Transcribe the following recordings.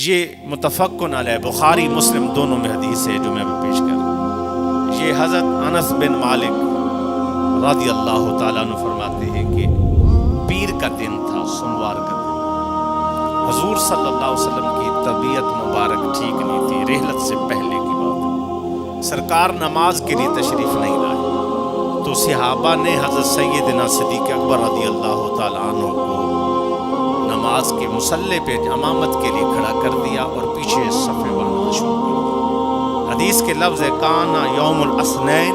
یہ متفقن علیہ بخاری مسلم دونوں میں حدیث ہے جو میں پیش کر رہا ہوں۔ یہ حضرت انس بن مالک رضی اللہ تعالیٰ عنہ فرماتے ہیں کہ پیر کا دن تھا، سوموار کا دن۔ حضور صلی اللہ علیہ وسلم کی طبیعت مبارک ٹھیک نہیں تھی، رحلت سے پہلے کی بات ہے۔ سرکار نماز کے لیے تشریف نہیں لائے تو صحابہ نے حضرت سیدنا صدیق اکبر رضی اللہ تعالیٰ عنہ کو نماز کے مصلی پہ امامت کے لیے کھڑا کر دیا اور پیچھے صفے باندھنا شروع کر دیا۔ حدیث کے لفظ ہے کانا یوم الاثنین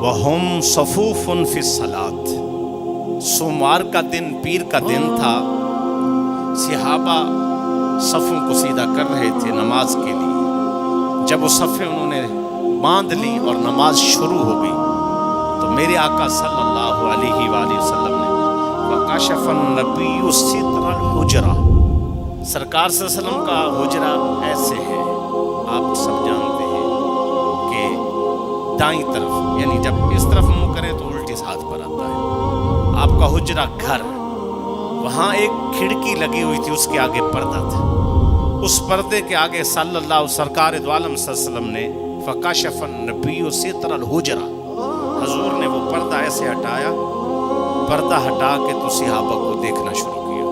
وہم صفوف فی الصلاۃ۔ سوموار کا دن پیر کا دن تھا، صحابہ صفوں کو سیدھا کر رہے تھے نماز کے لیے۔ جب وہ صفیں انہوں نے باندھ لی اور نماز شروع ہو گئی تو میرے آقا صلی اللہ علیہ وآلہ وسلم نے وَكَشَفَ النَّبِيُّ سِتْرَ الْحُجْرَةِ، سرکار صلی اللہ علیہ وسلم کا حجرہ ایسے ہے، آپ سب جانتے ہیں کہ دائیں طرف، یعنی جب اس طرف منہ کریں تو الٹی ہاتھ پر آتا ہے۔ آپ کا حجرہ گھر، وہاں ایک کھڑکی لگی ہوئی تھی، اس کے آگے پردہ تھا۔ اس پردے کے آگے صلی اللہ علیہ سرکار دو عالم صلی اللہ علیہ وسلم نے فَكَشَفَ النَّبِيُّ سِتْرَ الْحُجْرَةِ، حضور نے وہ پردہ ایسے ہٹایا، پردہ ہٹا کے تو صحابہ کو دیکھنا شروع کیا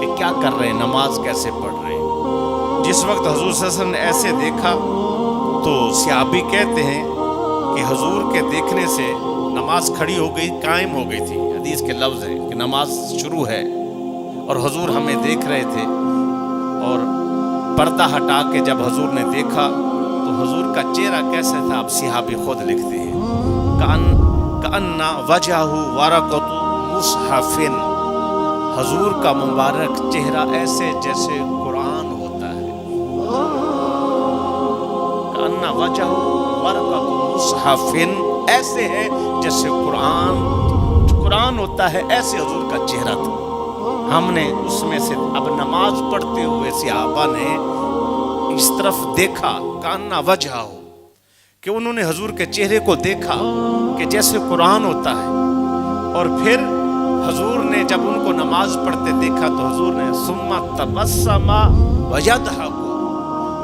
کہ کیا کر رہے ہیں، نماز کیسے پڑھ رہے ہیں۔ جس وقت حضور صلی اللہ علیہ وسلم نے ایسے دیکھا تو صحابی کہتے ہیں کہ حضور کے دیکھنے سے نماز کھڑی ہو گئی، قائم ہو گئی تھی۔ حدیث کے لفظ ہے کہ نماز شروع ہے اور حضور ہمیں دیکھ رہے تھے، اور پردہ ہٹا کے جب حضور نے دیکھا تو حضور کا چہرہ کیسا تھا، اب صحابی خود لکھتے ہیں کأن وجہہ ورقۃ مصحف، حضور کا مبارک چہرہ ایسے جیسے قرآن ہوتا ہے۔ کأن وجہہ ورقۃ مصحف، ایسے ہے جیسے قرآن ہوتا ہے، ایسے حضور کا چہرہ تھا۔ ہم نے اس میں سے اب نماز پڑھتے ہوئے صحابہ نے اس طرف دیکھا، کأن وجہہ، کہ انہوں نے حضور کے چہرے کو دیکھا کہ جیسے قرآن ہوتا ہے۔ اور پھر حضور نے جب ان کو نماز پڑھتے دیکھا تو حضور نے ثم تبسم ویضحک،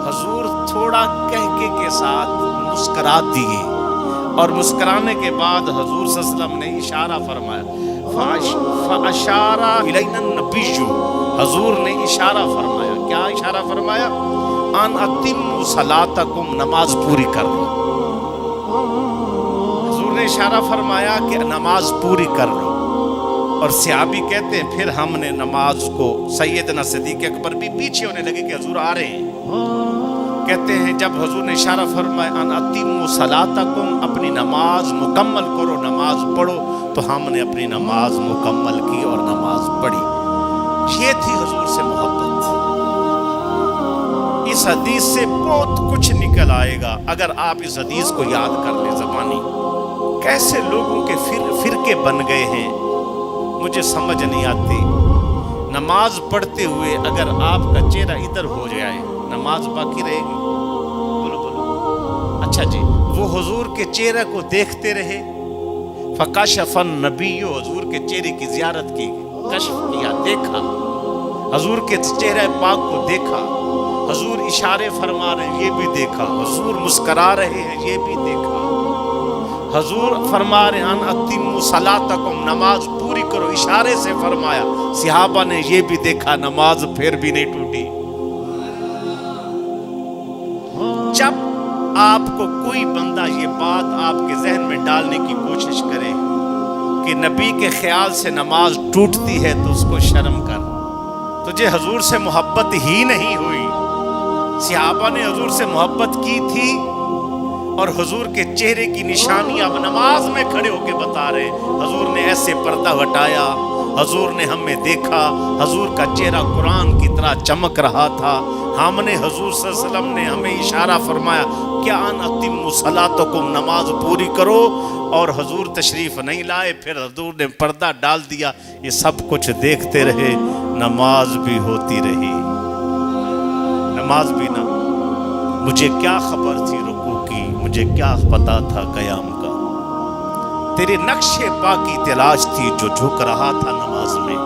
حضور تھوڑا کہکے کے ساتھ مسکرا دیے، اور مسکرانے کے بعد حضور صلی اللہ علیہ وسلم نے اشارہ فرمایا، فاشار الینا النبی، حضور نے اشارہ فرمایا، کیا اشارہ فرمایا؟ ان اتموا صلاتکم، نماز پوری کر لو۔ حضور نے اشارہ فرمایا کہ نماز پوری کر لو، اور صحابی کہتے ہیں پھر ہم نے نماز کو، سیدنا صدیق اکبر بھی پیچھے ہونے لگے کہ حضور آ رہے ہیں۔ کہتے ہیں جب حضور نے اشارہ فرمایا ان اتموا صلاتکم، اپنی نماز مکمل کرو، نماز پڑھو، تو ہم نے اپنی نماز مکمل کی اور نماز پڑھی۔ یہ تھی حضور سے محبت۔ اس حدیث سے بہت کچھ نکل آئے گا اگر آپ اس حدیث کو یاد کر لیں زبانی۔ کیسے لوگوں کے فرقے بن گئے ہیں، مجھے سمجھ نہیں آتی۔ نماز پڑھتے ہوئے اگر آپ کا چہرہ ادھر ہو جائے، نماز باقی رہے گی؟ بولو۔ اچھا جی، وہ حضور کے چہرے کو دیکھتے رہے، فکشف النبی، حضور کے چہرے کی زیارت کی، کشف کیا، دیکھا، حضور کے چہرے پاک کو دیکھا، حضور اشارے فرما رہے ہیں یہ بھی دیکھا، حضور مسکرا رہے ہیں یہ بھی دیکھا، حضور فرما رہے ہیں ان اتموا صلاتکم، نماز پوری کرو، اشارے سے فرمایا، صحابہ نے یہ بھی دیکھا، نماز پھر بھی نہیں ٹوٹی۔ جب آپ کو کوئی بندہ یہ بات آپ کے ذہن میں ڈالنے کی کوشش کرے کہ نبی کے خیال سے نماز ٹوٹتی ہے تو اس کو شرم کر، تجھے حضور سے محبت ہی نہیں ہوئی۔ صحابہ نے حضور سے محبت کی تھی، اور حضور کے چہرے کی نشانی اب نماز میں کھڑے ہو کے بتا رہے، حضور نے ایسے پردہ ہٹایا، حضور نے ہمیں دیکھا، حضور کا چہرہ قرآن کی طرح چمک رہا تھا، ہم نے حضور صلی اللہ علیہ وسلم نے ہمیں اشارہ فرمایا کیا ان اتموا صلاتکم، نماز پوری کرو، اور حضور تشریف نہیں لائے، پھر حضور نے پردہ ڈال دیا، یہ سب کچھ دیکھتے رہے، نماز بھی ہوتی رہی، نماز بھی نہ، مجھے کیا خبر تھی رکوع کی، مجھے کیا پتا تھا قیام کا، تیرے نقش پا کی تلاش تھی جو جھک رہا تھا نماز میں،